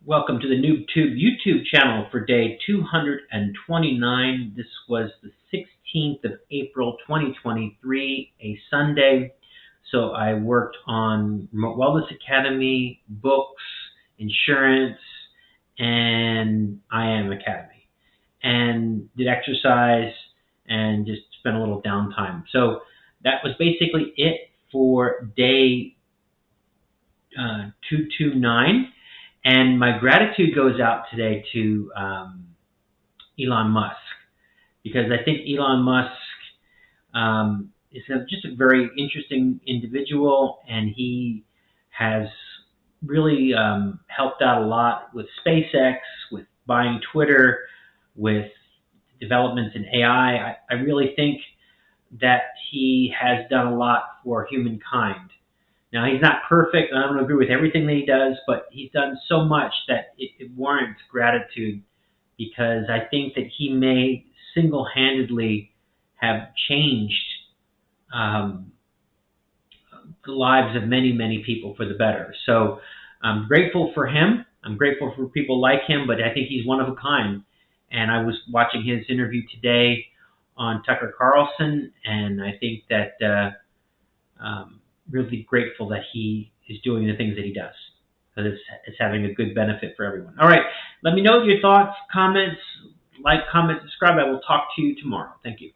Welcome to the NoobTube YouTube channel for day 229. This was the 16th of April 2023, a Sunday. So I worked on Remote Wellness Academy, books, insurance, and IAM Academy. And did exercise and just spent a little downtime. So that was basically it for day 229. And my gratitude goes out today to Elon Musk, because I think Elon Musk is just a very interesting individual, and he has really helped out a lot with SpaceX, with buying Twitter, with developments in AI. I really think that he has done a lot for humankind. Now, he's not perfect, and I don't agree with everything that he does, but he's done so much that it warrants gratitude, because I think that he may single-handedly have changed the lives of many, many people for the better. So I'm grateful for him. I'm grateful for people like him, but I think he's one of a kind. And I was watching his interview today on Tucker Carlson, and I think that really grateful that he is doing the things that he does, because it's having a good benefit for everyone. All right, let me know your thoughts, comments, like, comment, subscribe. I will talk to you tomorrow. Thank you.